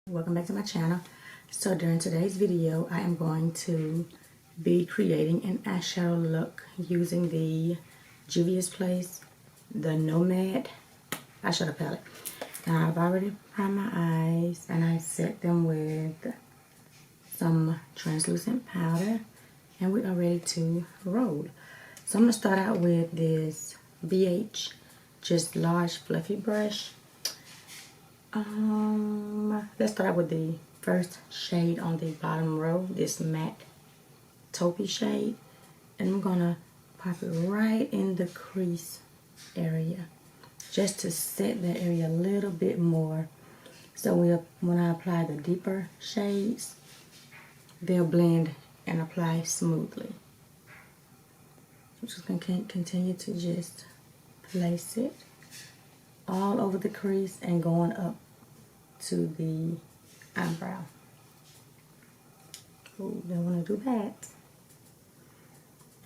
Welcome back to my channel. So during today's video I am going to be creating an eyeshadow look using the JUVIAS Place, the Nomad Eyeshadow Palette. Now I've already primed my eyes and I set them with some translucent powder and we are ready to roll. So I'm going to start out with this BH just large fluffy brush. Let's start out with the first shade on the bottom row, this matte taupey shade, and I'm gonna pop it right in the crease area just to set that area a little bit more, so when I apply the deeper shades they'll blend and apply smoothly. I'm just gonna continue to just place it all over the crease and going up to the eyebrow. Oh, don't want to do that.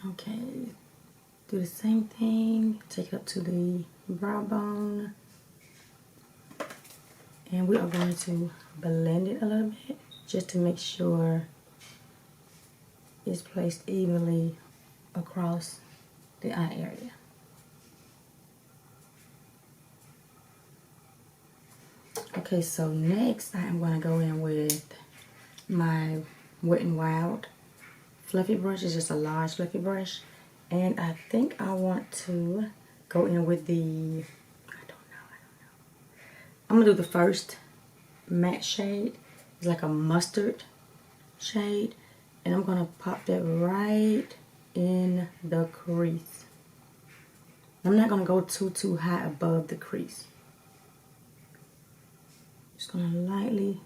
Okay, do the same thing, take it up to the brow bone, and we are going to blend it a little bit just to make sure it's placed evenly across the eye area. Okay, so next I am going to go in with my Wet n Wild fluffy brush. It's just a large fluffy brush, and I think I want to go in with the, I don't know. I'm going to do the first matte shade. It's like a mustard shade, and I'm going to pop that right in the crease. I'm not going to go too high above the crease. Just gonna lightly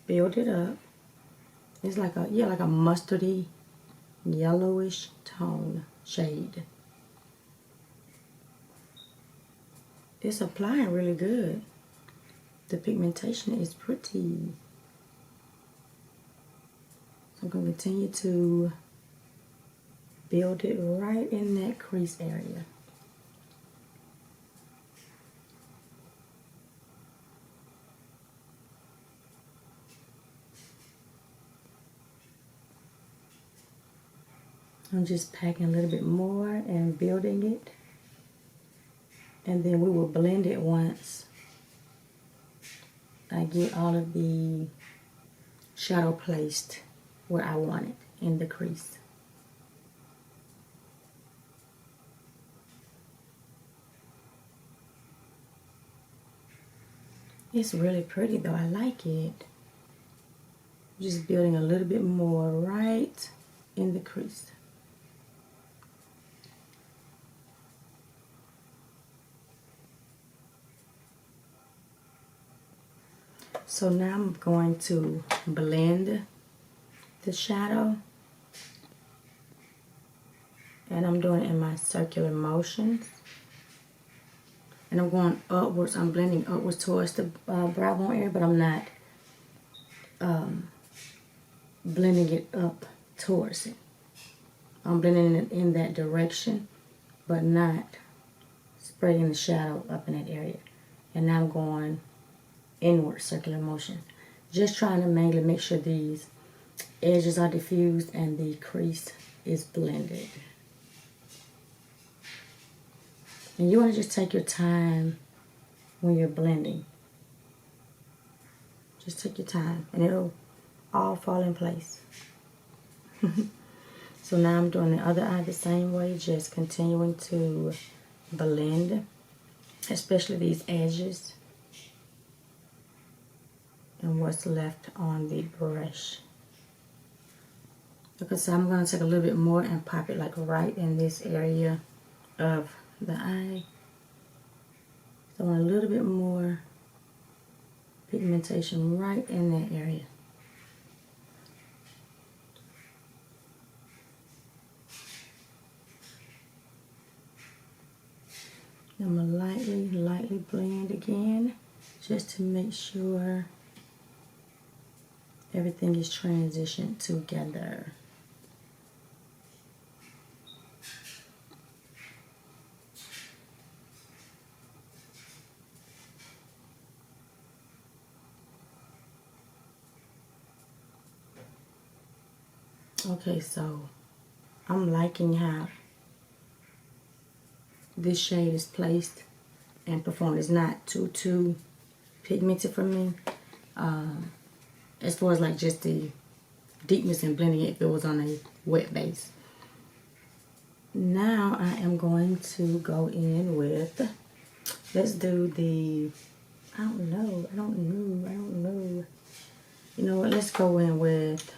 build it up. It's like a mustardy yellowish tone shade. It's applying really good. The pigmentation is pretty. So I'm gonna continue to build it right in that crease area. I'm just packing a little bit more and building it, and then we will blend it once I get all of the shadow placed where I want it in the crease. It's really pretty though, I like it. Just building a little bit more right in the crease. So now I'm going to blend the shadow, and I'm doing it in my circular motions, and I'm going upwards. I'm blending upwards towards the brow bone area, but I'm not blending it up towards it. I'm blending it in that direction, but not spreading the shadow up in that area. And now I'm going inward circular motion, just trying to mainly make sure these edges are diffused and the crease is blended. And you want to just take your time when you're blending. Just take your time and it'll all fall in place. So now I'm doing the other eye the same way, just continuing to blend, especially these edges and what's left on the brush. Because I'm going to take a little bit more and pop it like right in this area of the eye. So I want a little bit more pigmentation right in that area. I'm going to lightly blend again just to make sure everything is transitioned together. Okay, so I'm liking how this shade is placed and performed. It's not too pigmented for me. As far as like just the deepness and blending it if it was on a wet base. Now I am going to go in with, let's do the, I don't know. You know what, let's go in with,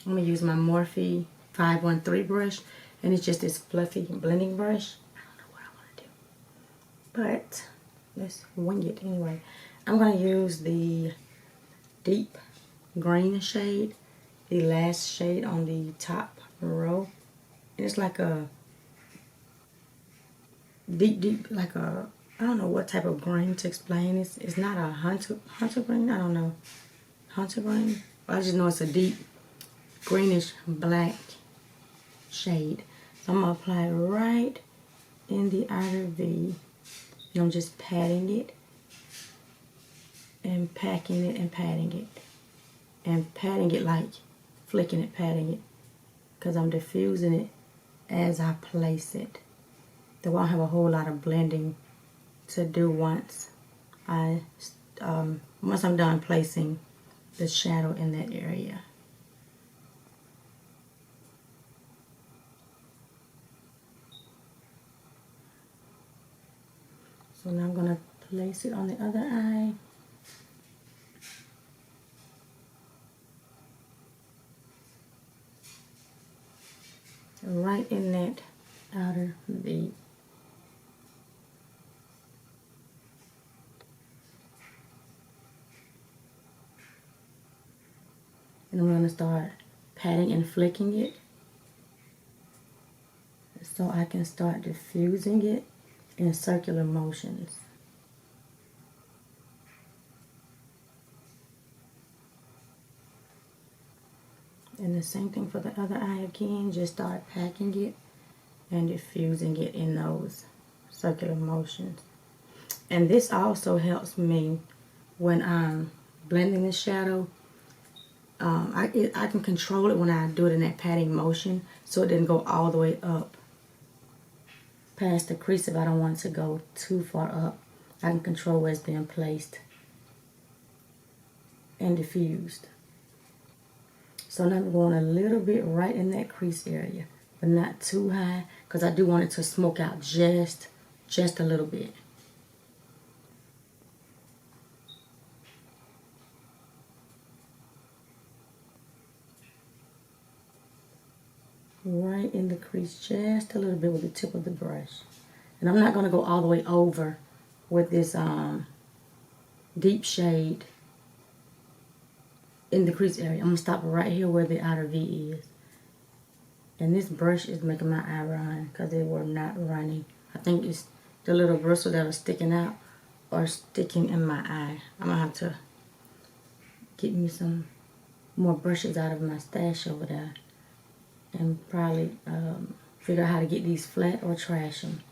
I'm going to use my Morphe 513 brush, and it's just this fluffy blending brush. I don't know what I want to do, but let's wing it anyway. I'm going to use the deep green shade, the last shade on the top row. And it's like a deep, like a, I don't know what type of green to explain. It's not a hunter green, I don't know. Hunter green? I just know it's a deep greenish black shade. So I'm going to apply it right in the outer V. And I'm just patting it and packing it and patting it. And patting it like flicking it, patting it. Because I'm diffusing it as I place it. Though I have a whole lot of blending to do once I'm done placing the shadow in that area. So now I'm going to place it on the other eye. Right in that outer V. And I'm going to start patting and flicking it so I can start diffusing it in circular motions. And the same thing for the other eye again, just start packing it and diffusing it in those circular motions. And this also helps me when I'm blending the shadow. I can control it when I do it in that patting motion so it didn't go all the way up past the crease if I don't want it to go too far up. I can control where it's being placed and diffused. So now I'm going a little bit right in that crease area, but not too high because I do want it to smoke out just a little bit. Right in the crease just a little bit with the tip of the brush. And I'm not going to go all the way over with this deep shade in the crease area. I'm going to stop right here where the outer V is. And this brush is making my eye run because they were not running. I think it's the little bristles that are sticking out or sticking in my eye. I'm going to have to get me some more brushes out of my stash over there. And probably figure out how to get these flat or trash them.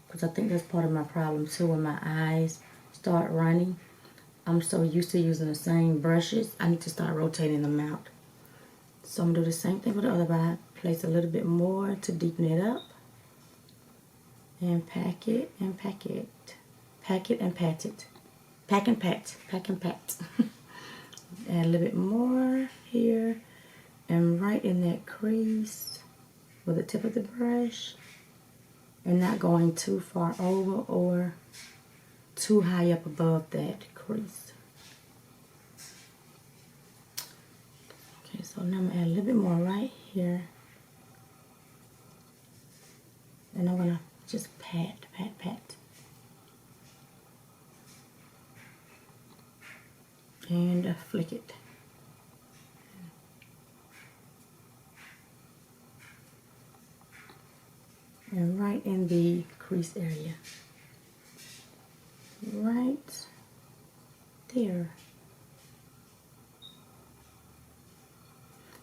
Because I think that's part of my problem too. When my eyes start running, I'm so used to using the same brushes, I need to start rotating them out. So I'm going to do the same thing with the other eye. Place a little bit more to deepen it up. And pack it and pack it. Pack it and pat it. Pack and pat. Pack and pat. Add a little bit more here. And right in that crease with the tip of the brush. And not going too far over or too high up above that crease. Okay, so now I'm going to add a little bit more right here. And I'm going to just pat. And flick it. And right in the crease area. Right there.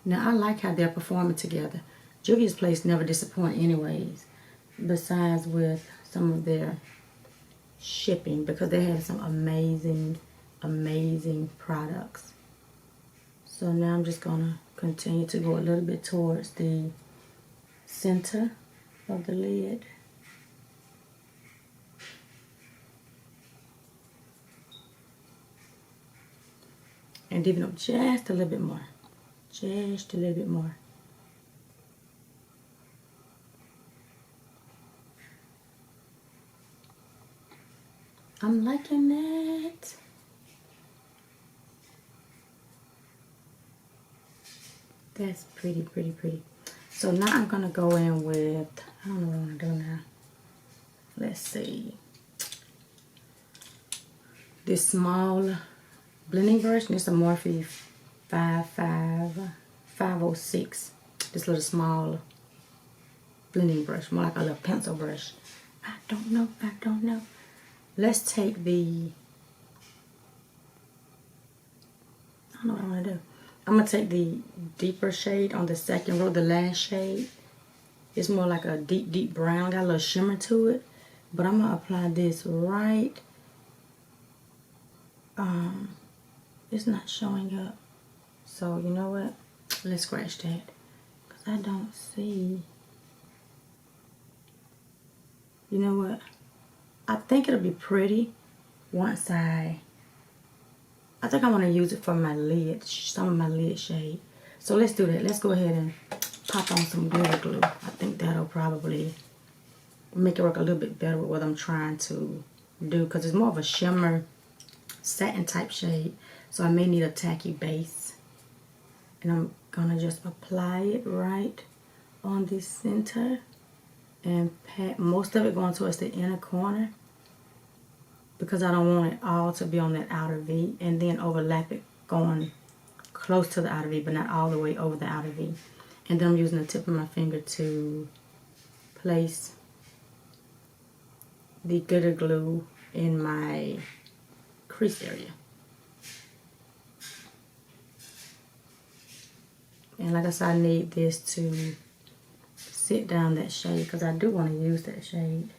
Now I like how they're performing together. Juvia's place never disappoint anyways. Besides with some of their shipping, because they have some amazing products. So now I'm just going to continue to go a little bit towards the center of the lid. And deepen up just a little bit more. Just a little bit more. I'm liking that. That's pretty, pretty, pretty. So now I'm going to go in with, I don't know what I'm going to do now. Let's see. This small blending brush, and it's a Morphe 506. This little small blending brush, more like a little pencil brush. I don't know. Let's take the, I don't know what I want to do. I'm going to take the deeper shade on the second row, the last shade. It's more like a deep, deep brown. Got a little shimmer to it. But I'm going to apply this right. It's not showing up. So, you know what? Let's scratch that. Because I don't see. You know what? I think it'll be pretty once I think I want to use it for my lid, some of my lid shade. So let's do that. Let's go ahead and pop on some glitter glue. I think that'll probably make it work a little bit better with what I'm trying to do, because it's more of a shimmer satin type shade. So I may need a tacky base. And I'm going to just apply it right on the center and pat most of it going towards the inner corner, because I don't want it all to be on that outer V, and then overlap it going close to the outer V, but not all the way over the outer V. And then I'm using the tip of my finger to place the glitter glue in my crease area. And like I said, I need this to sit down that shade, because I do want to use that shade.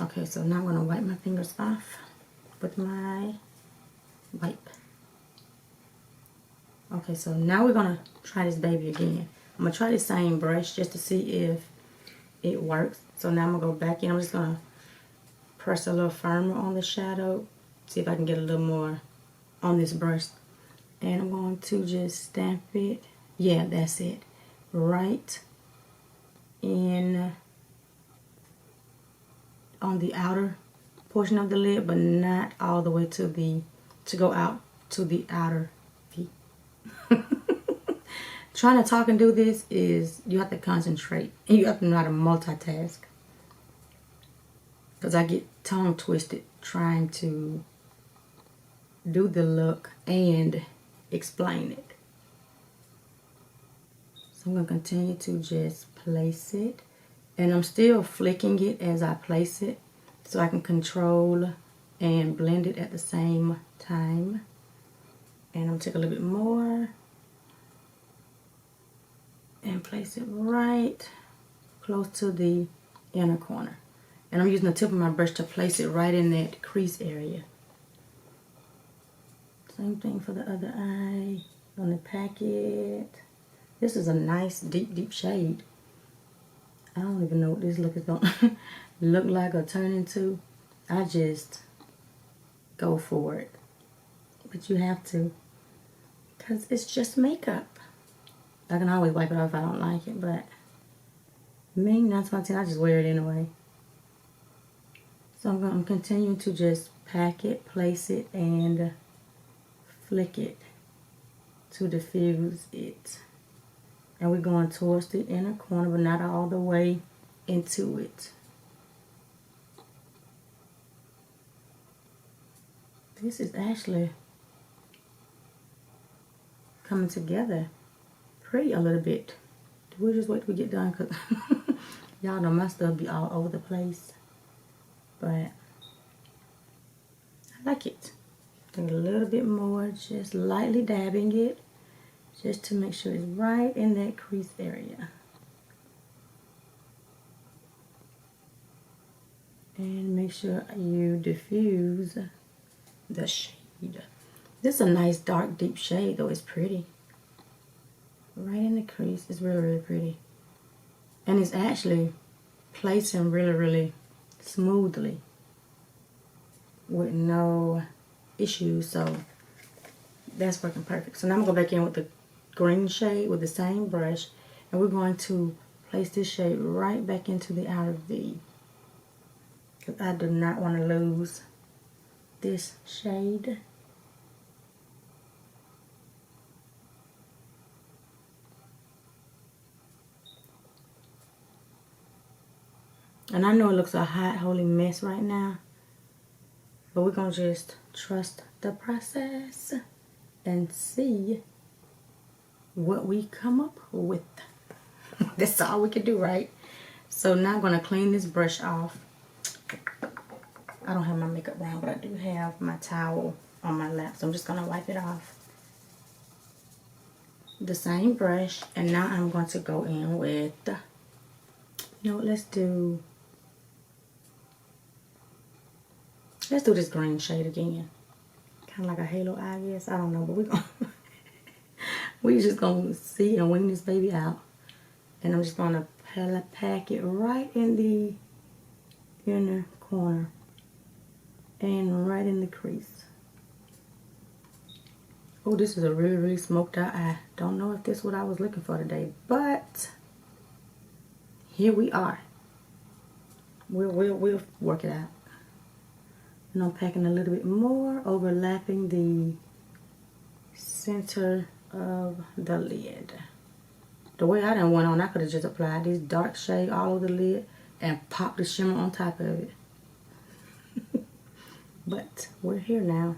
Okay, so now I'm going to wipe my fingers off with my wipe. Okay, so now we're going to try this baby again. I'm going to try the same brush just to see if it works. So now I'm going to go back in. I'm just going to press a little firmer on the shadow. See if I can get a little more on this brush. And I'm going to just stamp it. Yeah, that's it. Right in on the outer portion of the lid, but not all the way to go out to the outer V. Trying to talk and do this is, you have to concentrate and you have to know how to multitask, because I get tongue twisted trying to do the look and explain it. So I'm going to continue to just place it. And I'm still flicking it as I place it, so I can control and blend it at the same time. And I'm going to take a little bit more and place it right close to the inner corner. And I'm using the tip of my brush to place it right in that crease area. Same thing for the other eye. On the packet. This is a nice deep, deep shade. I don't even know what this look is going to look like or turn into. I just go for it. But you have to, because it's just makeup. I can always wipe it off if I don't like it, but me, 9 times out of 10, I just wear it anyway. So I'm continuing to just pack it, place it, and flick it to diffuse it. And we're going towards the inner corner, but not all the way into it. This is actually coming together pretty a little bit. We'll just wait till we get done, because y'all know my stuff be all over the place. But I like it. Take a little bit more, just lightly dabbing it, just to make sure it's right in that crease area. And make sure you diffuse the shape. This is a nice dark deep shade though. It's pretty. Right in the crease. It's really, really pretty. And it's actually placing really, really smoothly with no issues. So that's working perfect. So now I'm going to go back in with the green shade with the same brush. And we're going to place this shade right back into the outer V. Because I do not want to lose this shade. And I know it looks a hot, holy mess right now. But we're going to just trust the process and see what we come up with. That's all we can do, right? So now I'm going to clean this brush off. I don't have my makeup brown, but I do have my towel on my lap. So I'm just going to wipe it off. The same brush. And now I'm going to go in with, you know what, let's do this green shade again. Kind of like a halo eye, I guess. I don't know, but we're just going to see and wing this baby out. And I'm just going to pack it right in the inner corner. And right in the crease. Oh, this is a really, really smoked out eye. Don't know if this is what I was looking for today. But here we are. We'll work it out. And I'm packing a little bit more, overlapping the center of the lid. The way I done went on, I could have just applied this dark shade all over the lid and popped the shimmer on top of it. But we're here now.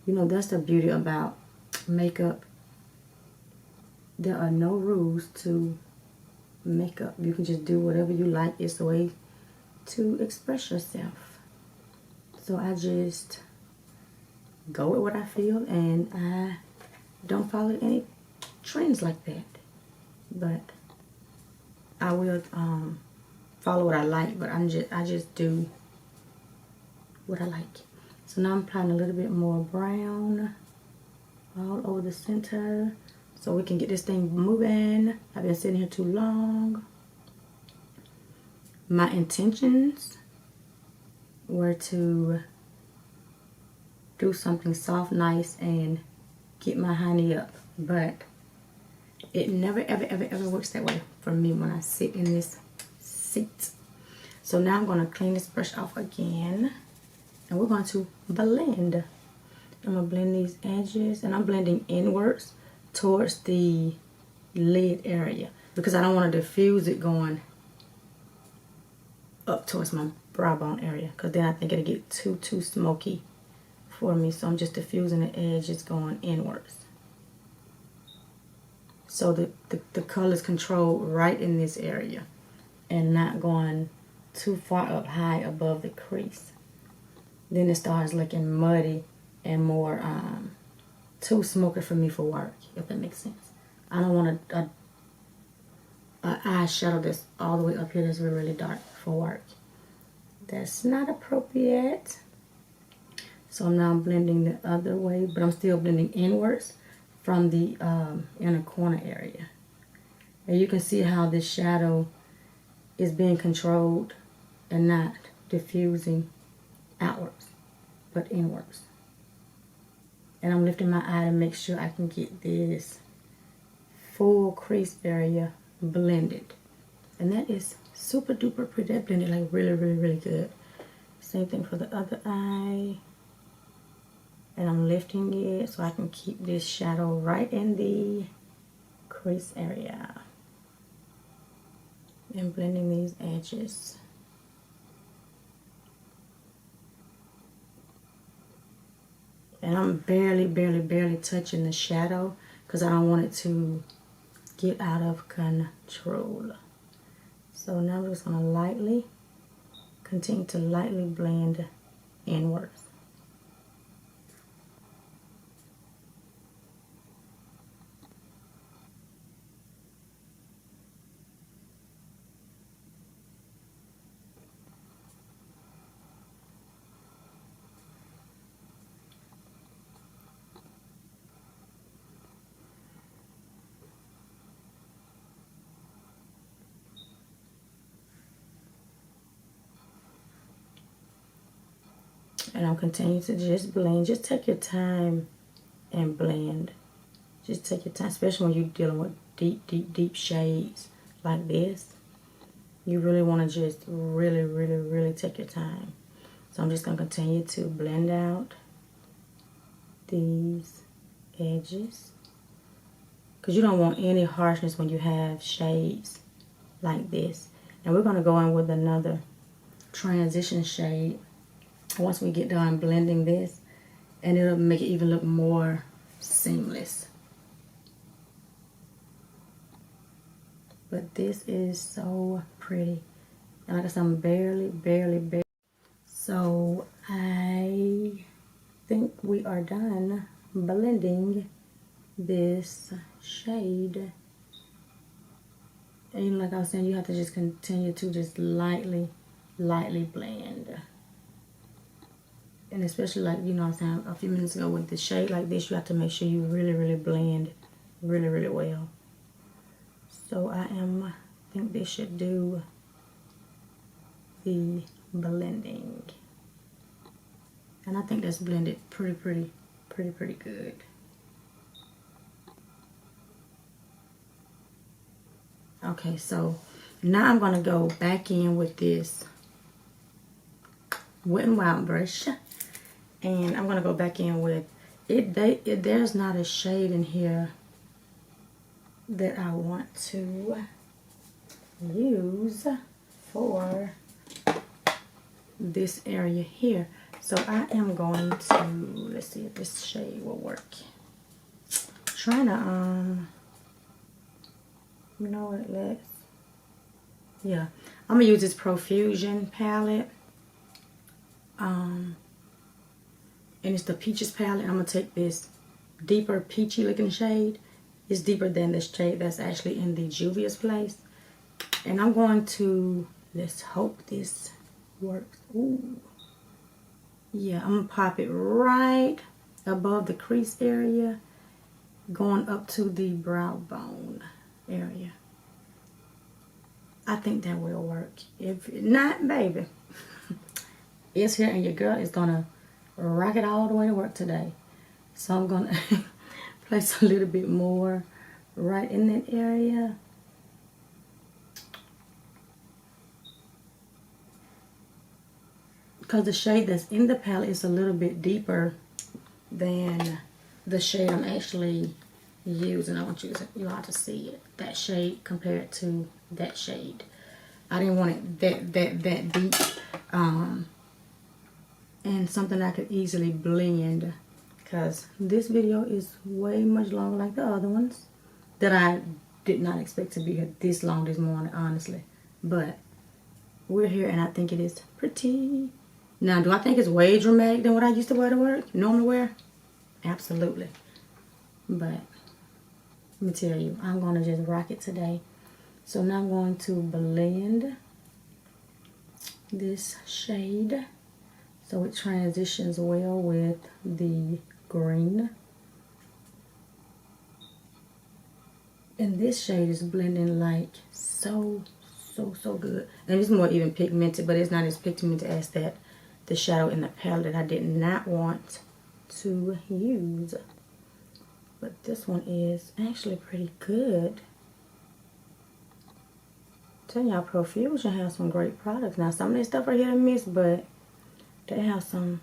You know, that's the beauty about makeup. There are no rules to makeup. You can just do whatever you like. It's the way to express yourself. So I just go with what I feel, and I don't follow any trends like that. But I will follow what I like, but I just do what I like. So now I'm applying a little bit more brown all over the center so we can get this thing moving. I've been sitting here too long. My intentions were to do something soft, nice, and get my honey up. But it never, ever, ever, ever works that way for me when I sit in this seat. So now I'm going to clean this brush off again. And we're going to blend. I'm going to blend these edges. And I'm blending inwards towards the lid area. Because I don't want to diffuse it going up towards my brow bone area. Because then I think it'll get too smoky for me. So I'm just diffusing the edges going inwards. So the color is controlled right in this area. And not going too far up high above the crease. Then it starts looking muddy and more too smoky for me for work, if that makes sense. I don't want a eyeshadow that's all the way up here that's really, really dark for work. That's not appropriate. So now I'm blending the other way, but I'm still blending inwards from the inner corner area. And you can see how this shadow is being controlled and not diffusing outwards, but inwards. And I'm lifting my eye to make sure I can get this full crease area blended. And that is super duper pretty. That blended like really, really, really good. Same thing for the other eye. And I'm lifting it so I can keep this shadow right in the crease area. And blending these edges. And I'm barely touching the shadow because I don't want it to get out of control. So now I'm just going to continue to lightly blend inwards. And I'll continue to just blend. Just take your time and blend. Just take your time, especially when you're dealing with deep, deep, deep shades like this. You really want to just really, really, really take your time. So I'm just going to continue to blend out these edges. Because you don't want any harshness when you have shades like this. And we're going to go in with another transition shade once we get done blending this. And it'll make it even look more seamless. But this is so pretty. And like I said, I'm barely. So I think we are done blending this shade. And like I was saying, you have to just continue to just lightly blend. And especially like, you know what I'm saying, a few minutes ago with the shade like this, you have to make sure you really blend really well. So I think this should do the blending. And I think that's blended pretty good. Okay, so now I'm gonna go back in with this Wet n Wild brush, and I'm gonna go back in with it. There's not a shade in here that I want to use for this area here. So I am going to, let's see if this shade will work. Trying to, you know what, yeah. I'm gonna use this Profusion palette. And it's the Peaches palette. I'm gonna take this deeper peachy looking shade. It's deeper than the shade that's actually in the JUVIAS place. And I'm going to, let's hope this works. Ooh. Yeah, I'm gonna pop it right above the crease area, going up to the brow bone area. I think that will work. If not, baby, it's here and your girl is gonna rock it all the way to work today. So I'm gonna place a little bit more right in that area. Because the shade that's in the palette is a little bit deeper than the shade I'm actually using. I want you all to see it. That shade compared to that shade. I didn't want it that deep. And something I could easily blend, because this video is way much longer like the other ones that I did not expect to be here this long this morning, honestly. But we're here and I think it is pretty. Now, do I think it's way dramatic than what I used to wear to work? Normally wear? Absolutely. But let me tell you, I'm going to just rock it today. So now I'm going to blend this shade so it transitions well with the green. And this shade is blending like so good. And it's more even pigmented, but it's not as pigmented as the shadow in the palette that I did not want to use. But this one is actually pretty good. Tell y'all, Profusion has some great products. Now some of this stuff are hit and miss, but they have some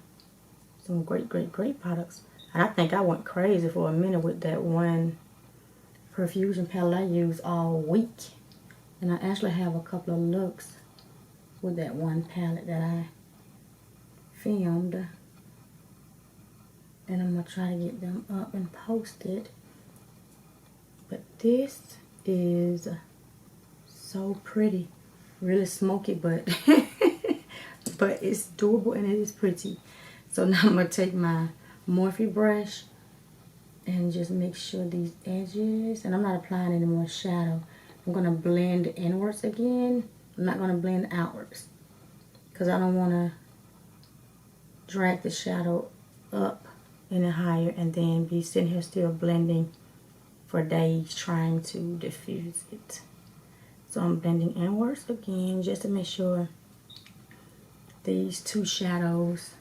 great products. And I think I went crazy for a minute with that one Profusion palette I used all week. And I actually have a couple of looks with that one palette that I filmed. And I'm going to try to get them up and posted. But this is so pretty. Really smoky, but but it's doable and it is pretty. So now I'm going to take my Morphe brush and just make sure these edges, and I'm not applying any more shadow. I'm going to blend inwards again. I'm not going to blend outwards because I don't want to drag the shadow up any higher and then be sitting here still blending for days trying to diffuse it. So I'm blending inwards again just to make sure these two shadows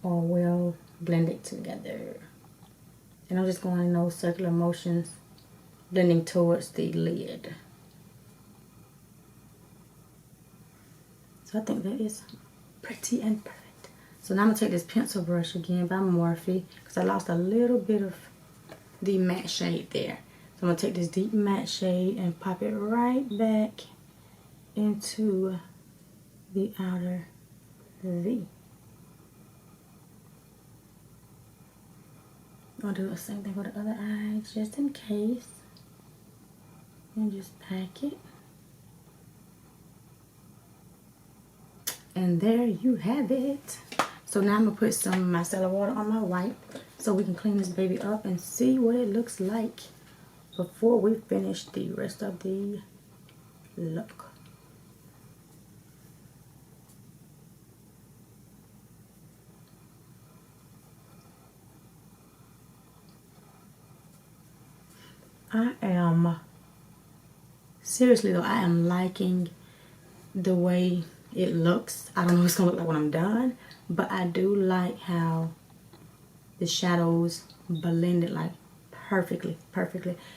are well blended together. And I'm just going in those circular motions, blending towards the lid. So I think that is pretty and perfect. So now I'm going to take this pencil brush again by Morphe, because I lost a little bit of the matte shade there. So I'm going to take this deep matte shade and pop it right back into the outer V. I'll do the same thing for the other eye just in case. And just pack it. And there you have it. So now I'm going to put some micellar water on my white so we can clean this baby up and see what it looks like before we finish the rest of the look. Seriously though, I am liking the way it looks. I don't know what it's gonna look like when I'm done, but I do like how the shadows blended like perfectly.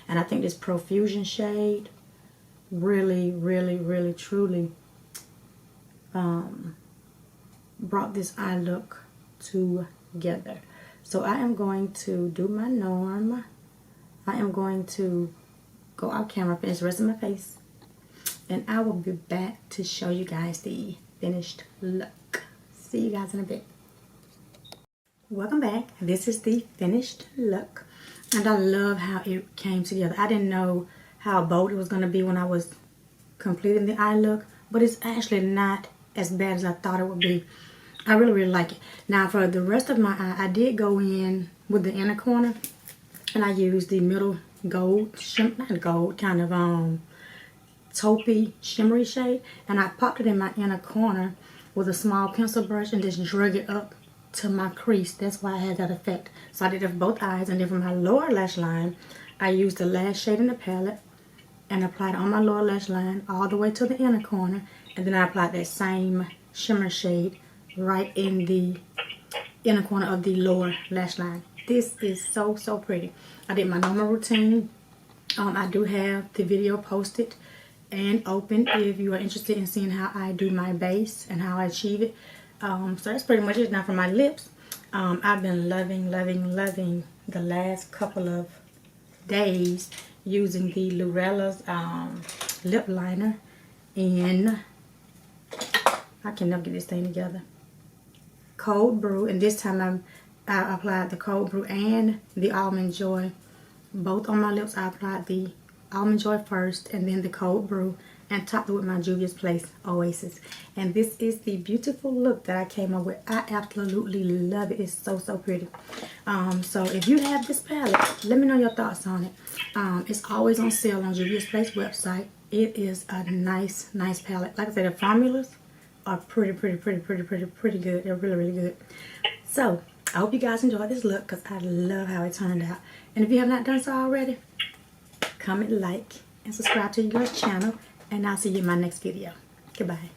And I think this Profusion shade really truly brought this eye look together. So I am going to do my norm. I am going to go off camera, finish the rest of my face, and I will be back to show you guys the finished look. See you guys in a bit. Welcome back. This is the finished look, and I love how it came together. I didn't know how bold it was going to be when I was completing the eye look, but it's actually not as bad as I thought it would be. I really like it. Now for the rest of my eye, I did go in with the inner corner, and I used the middle gold, not gold, kind of taupey shimmery shade, and I popped it in my inner corner with a small pencil brush and just drug it up to my crease. That's why I had that effect. So I did it for both eyes, and then for my lower lash line, I used the last shade in the palette and applied it on my lower lash line all the way to the inner corner, and then I applied that same shimmer shade right in the inner corner of the lower lash line. This is so pretty. I did my normal routine. I do have the video posted and open if you are interested in seeing how I do my base and how I achieve it. So that's pretty much it. Now for my lips, I've been loving the last couple of days using the Lurella's lip liner, and I can never get this thing together. Cold Brew, and this time I applied the Cold Brew and the Almond Joy. Both on my lips, I applied the Almond Joy first and then the Cold Brew, and topped it with my Juvia's Place Oasis. And this is the beautiful look that I came up with. I absolutely love it. It's so pretty. So if you have this palette, let me know your thoughts on it. It's always on sale on Juvia's Place website. It is a nice palette. Like I said, the formulas are pretty good. They're really good. So I hope you guys enjoyed this look, because I love how it turned out. And if you have not done so already, comment, like, and subscribe to your girl's channel, and I'll see you in my next video. Goodbye.